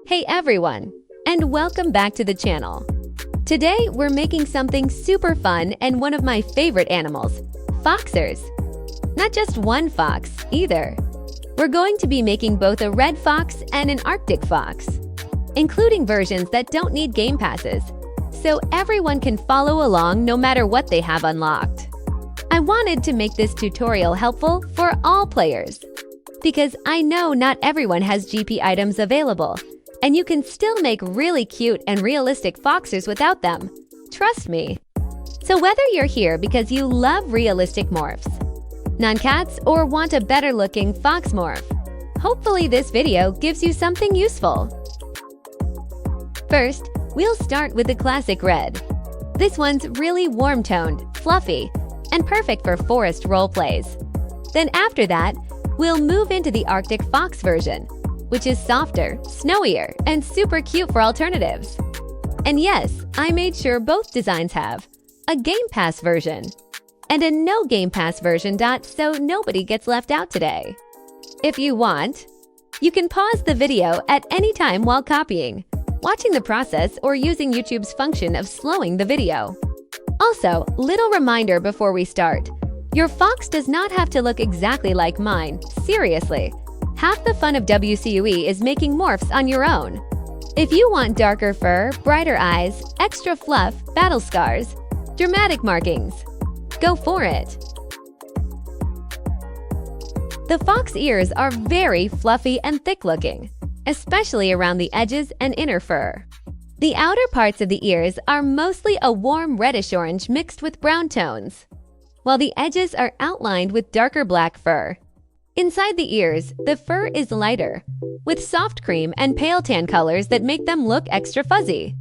Hey everyone, and welcome back to the channel. Today we're making something super fun and one of my favorite animals, foxers. Not just one fox, either. We're going to be making both a red fox and an Arctic fox, including versions that don't need game passes, so everyone can follow along no matter what they have unlocked. I wanted to make this tutorial helpful for all players, because I know not everyone has GP items available, and you can still make really cute and realistic foxers without them. Trust me. So whether you're here because you love realistic morphs, non-cats, or want a better-looking fox morph, hopefully this video gives you something useful. First, we'll start with the classic red. This one's really warm-toned, fluffy, and perfect for forest roleplays. Then after that, we'll move into the Arctic fox version, which is softer, snowier, and super cute for alternatives. And yes, I made sure both designs have a Game Pass version and a no Game Pass version so nobody gets left out today. If you want, you can pause the video at any time while copying, watching the process, or using YouTube's function of slowing the video. Also, little reminder before we start, your fox does not have to look exactly like mine, seriously. Half the fun of WCUE is making morphs on your own. If you want darker fur, brighter eyes, extra fluff, battle scars, dramatic markings, go for it. The fox ears are very fluffy and thick-looking, especially around the edges and inner fur. The outer parts of the ears are mostly a warm reddish-orange mixed with brown tones, while the edges are outlined with darker black fur. Inside the ears, the fur is lighter, with soft cream and pale tan colors that make them look extra fuzzy.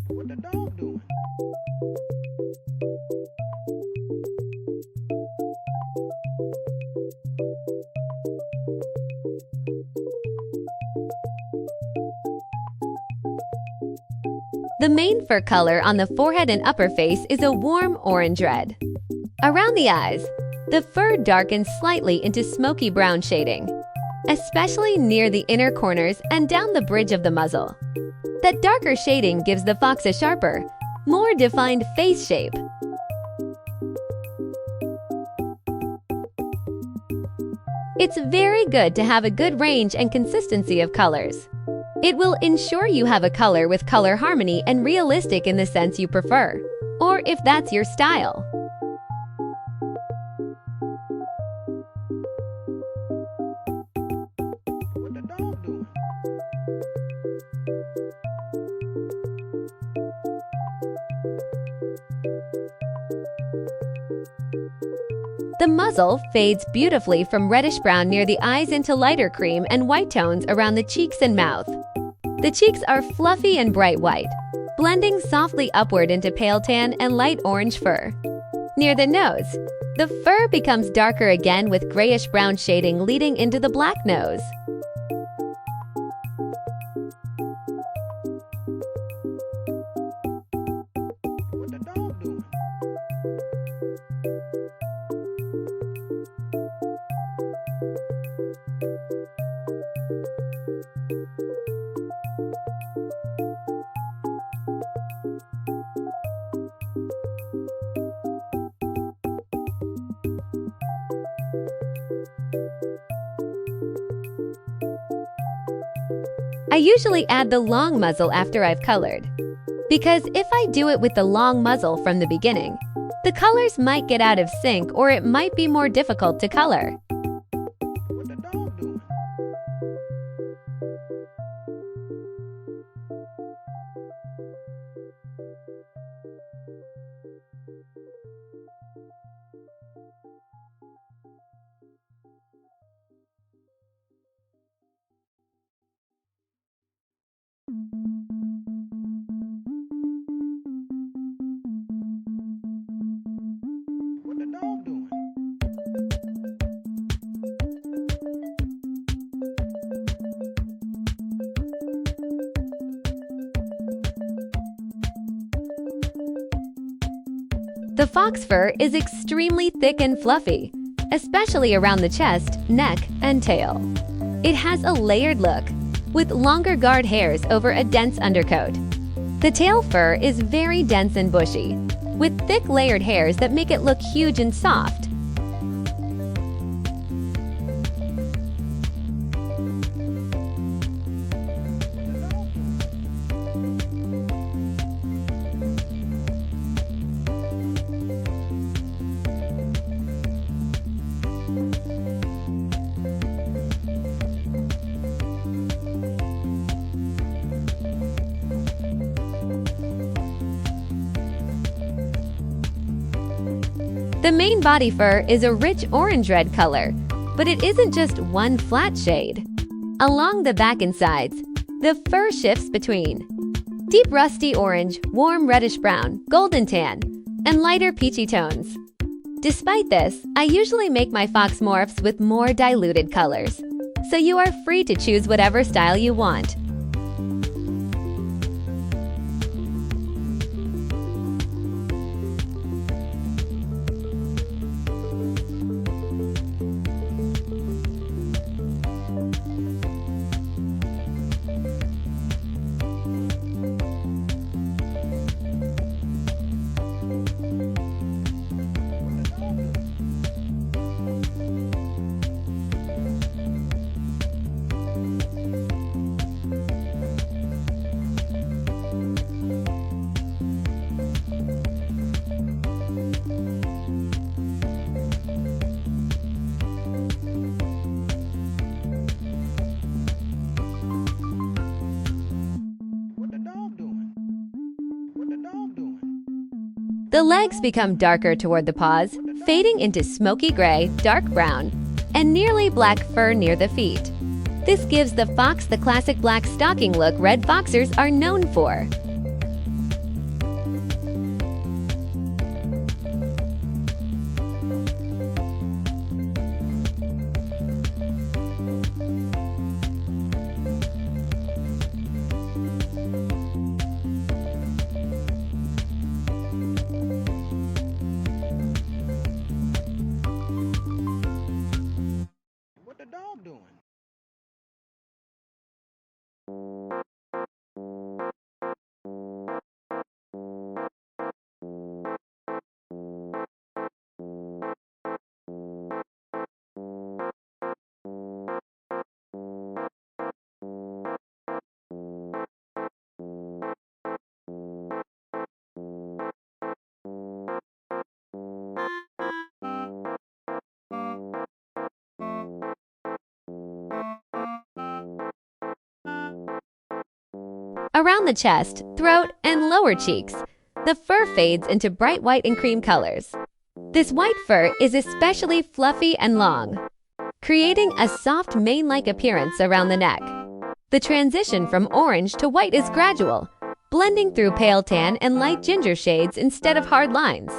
What the dog doing? The main fur color on the forehead and upper face is a warm orange red. Around the eyes, the fur darkens slightly into smoky brown shading, especially near the inner corners and down the bridge of the muzzle. That darker shading gives the fox a sharper, more defined face shape. It's very good to have a good range and consistency of colors. It will ensure you have a color with color harmony and realistic in the sense you prefer, or if that's your style. What the dog doing? The muzzle fades beautifully from reddish-brown near the eyes into lighter cream and white tones around the cheeks and mouth. The cheeks are fluffy and bright white, blending softly upward into pale tan and light orange fur. Near the nose, the fur becomes darker again with grayish-brown shading leading into the black nose. What the dog doing? I usually add the long muzzle after I've colored, because if I do it with the long muzzle from the beginning, the colors might get out of sync or it might be more difficult to color. What the dog doing? What the dog doing? The fox fur is extremely thick and fluffy, especially around the chest, neck, and tail. It has a layered look, with longer guard hairs over a dense undercoat. The tail fur is very dense and bushy, with thick layered hairs that make it look huge and soft. The main body fur is a rich orange-red color, but it isn't just one flat shade. Along the back and sides, the fur shifts between deep rusty orange, warm reddish-brown, golden tan, and lighter peachy tones. Despite this, I usually make my fox morphs with more diluted colors, so you are free to choose whatever style you want. The legs become darker toward the paws, fading into smoky gray, dark brown, and nearly black fur near the feet. This gives the fox the classic black stocking look red foxers are known for. What the dog doing? Around the chest, throat, and lower cheeks, the fur fades into bright white and cream colors. This white fur is especially fluffy and long, creating a soft mane-like appearance around the neck. The transition from orange to white is gradual, blending through pale tan and light ginger shades instead of hard lines.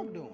dog doing?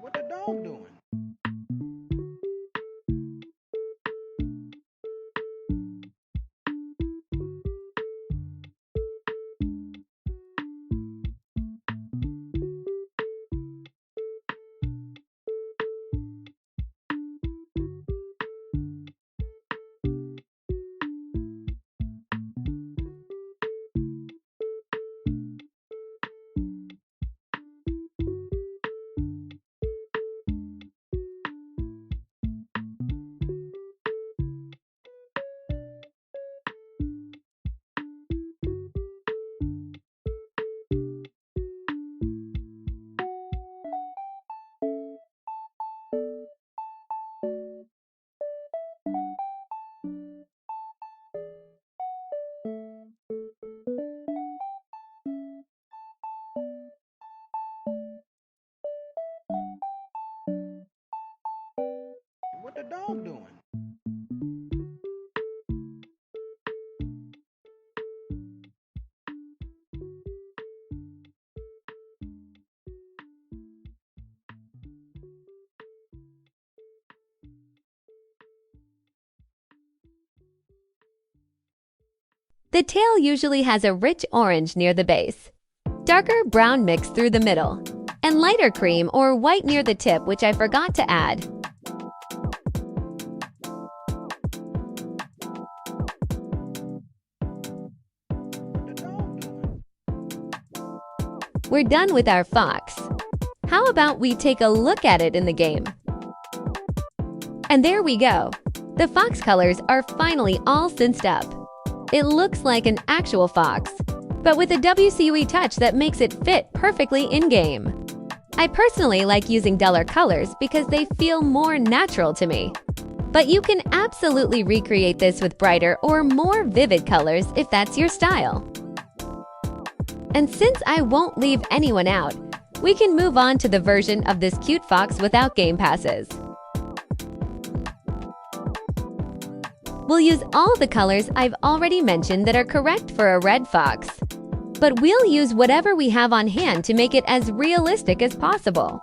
What the dog doing? What the dog doing? The tail usually has a rich orange near the base, darker brown mix through the middle, and lighter cream or white near the tip, which I forgot to add. What the dog doing? We're done with our fox. How about we take a look at it in the game? And there we go. The fox colors are finally all cinched up. It looks like an actual fox, but with a WCUE touch that makes it fit perfectly in-game. I personally like using duller colors because they feel more natural to me. But you can absolutely recreate this with brighter or more vivid colors if that's your style. And since I won't leave anyone out, we can move on to the version of this cute fox without game passes. We'll use all the colors I've already mentioned that are correct for a red fox. But we'll use whatever we have on hand to make it as realistic as possible.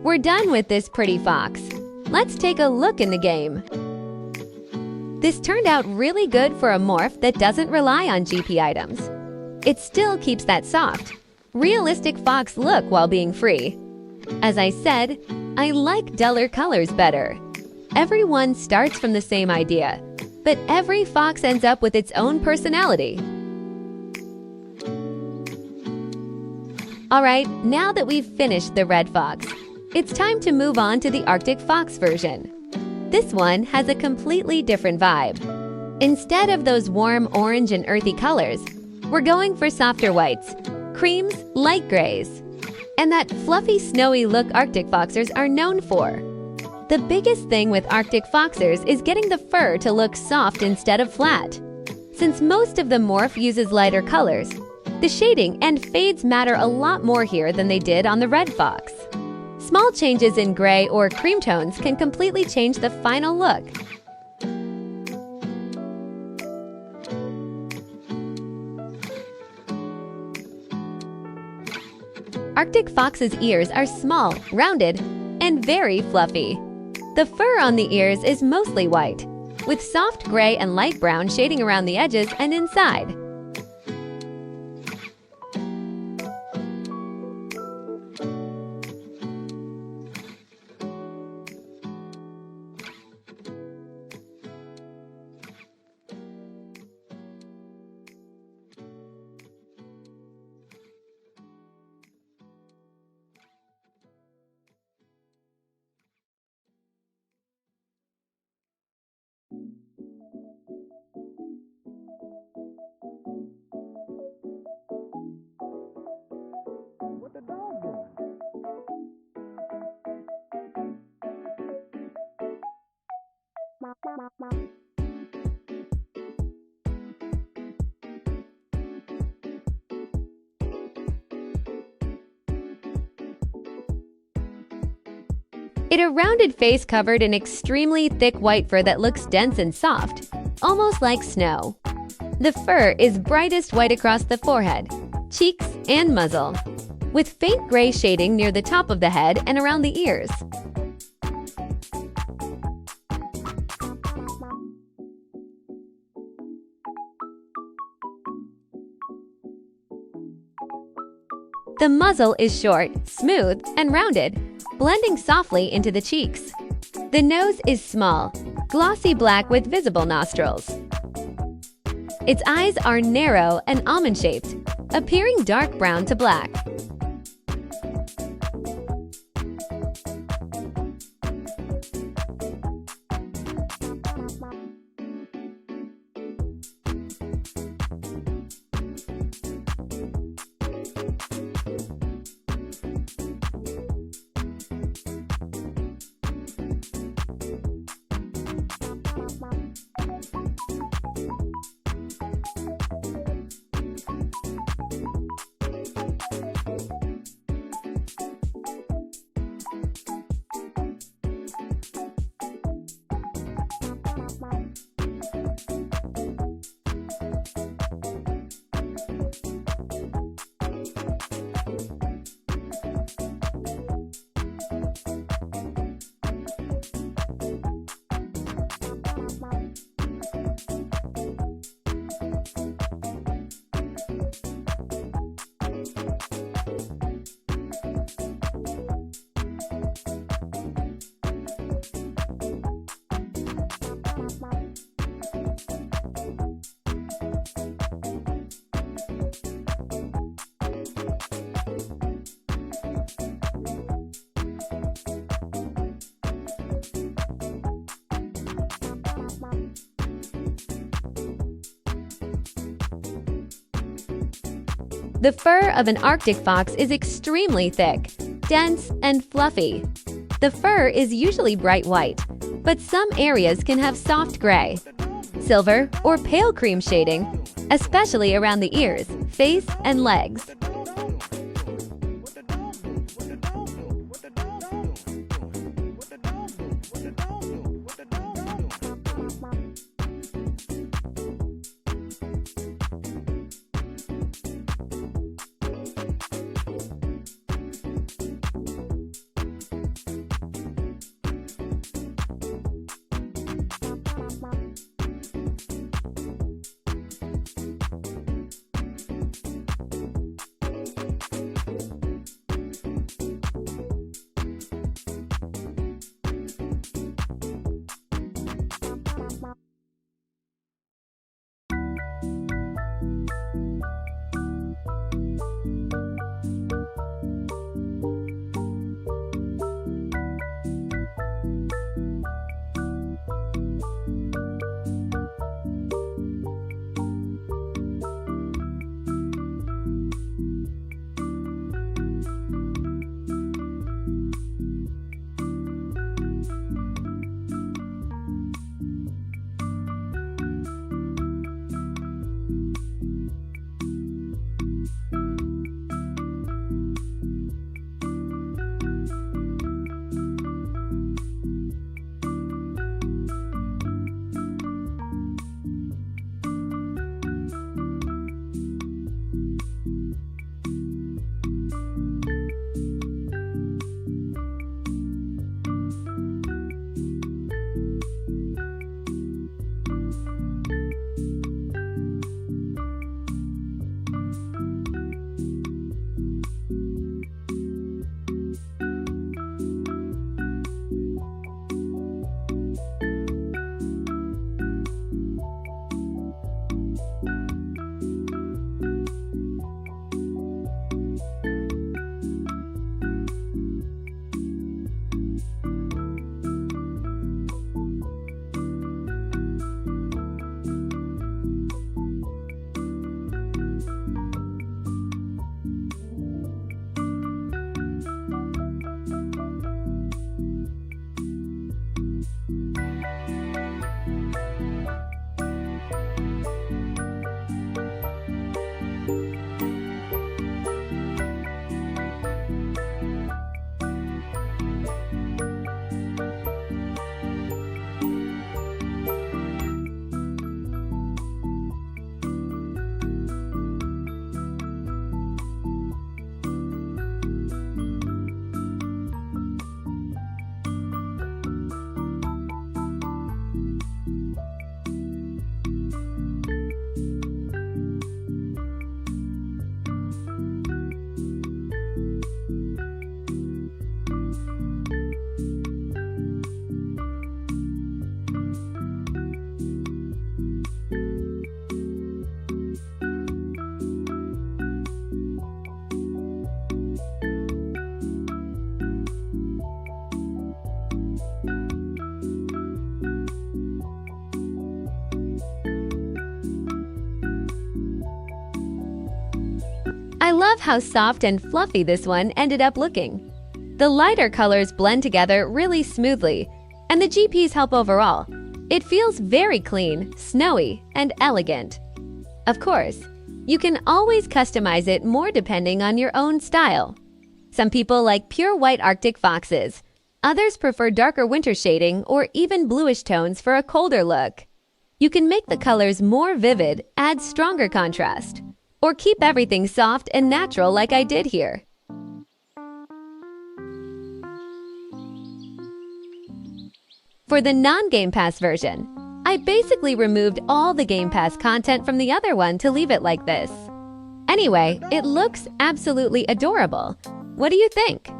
We're done with this pretty fox. Let's take a look in the game. This turned out really good for a morph that doesn't rely on GP items. It still keeps that soft, realistic fox look while being free. As I said, I like duller colors better. Everyone starts from the same idea, but every fox ends up with its own personality. Alright, now that we've finished the red fox, it's time to move on to the Arctic fox version. This one has a completely different vibe. Instead of those warm orange and earthy colors, we're going for softer whites, creams, light grays, and that fluffy, snowy look Arctic foxers are known for. The biggest thing with Arctic foxers is getting the fur to look soft instead of flat. Since most of the morph uses lighter colors, the shading and fades matter a lot more here than they did on the red fox. Small changes in gray or cream tones can completely change the final look. Arctic fox's ears are small, rounded, and very fluffy. The fur on the ears is mostly white, with soft gray and light brown shading around the edges and inside. What the dog doing? A rounded face covered in extremely thick white fur that looks dense and soft, almost like snow. The fur is brightest white across the forehead, cheeks, and muzzle, with faint gray shading near the top of the head and around the ears. The muzzle is short, smooth, and rounded, blending softly into the cheeks. The nose is small, glossy black with visible nostrils. Its eyes are narrow and almond-shaped, appearing dark brown to black. The fur of an Arctic fox is extremely thick, dense, and fluffy. The fur is usually bright white, but some areas can have soft gray, silver, or pale cream shading, especially around the ears, face, and legs. I love how soft and fluffy this one ended up looking. The lighter colors blend together really smoothly, and the GPs help overall. It feels very clean, snowy, and elegant. Of course, you can always customize it more depending on your own style. Some people like pure white Arctic foxes. Others prefer darker winter shading or even bluish tones for a colder look. You can make the colors more vivid, add stronger contrast, or keep everything soft and natural like I did here. For the non-Game Pass version, I basically removed all the Game Pass content from the other one to leave it like this. Anyway, it looks absolutely adorable. What do you think?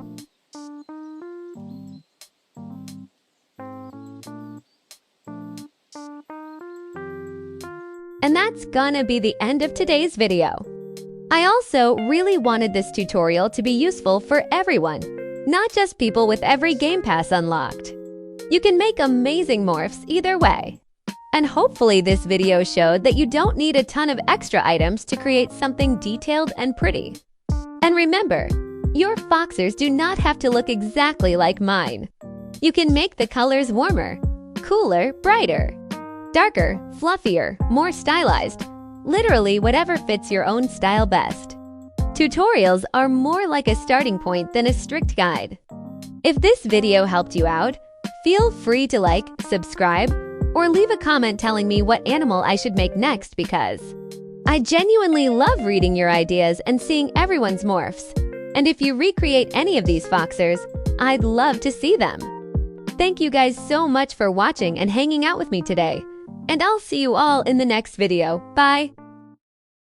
And that's gonna be the end of today's video. I also really wanted this tutorial to be useful for everyone, not just people with every Game Pass unlocked. You can make amazing morphs either way. And hopefully this video showed that you don't need a ton of extra items to create something detailed and pretty. And remember, your foxers do not have to look exactly like mine. You can make the colors warmer, cooler, brighter, darker, fluffier, more stylized, literally whatever fits your own style best. Tutorials are more like a starting point than a strict guide. If this video helped you out, feel free to like, subscribe, or leave a comment telling me what animal I should make next because I genuinely love reading your ideas and seeing everyone's morphs. And if you recreate any of these foxers, I'd love to see them. Thank you guys so much for watching and hanging out with me today. And I'll see you all in the next video. Bye!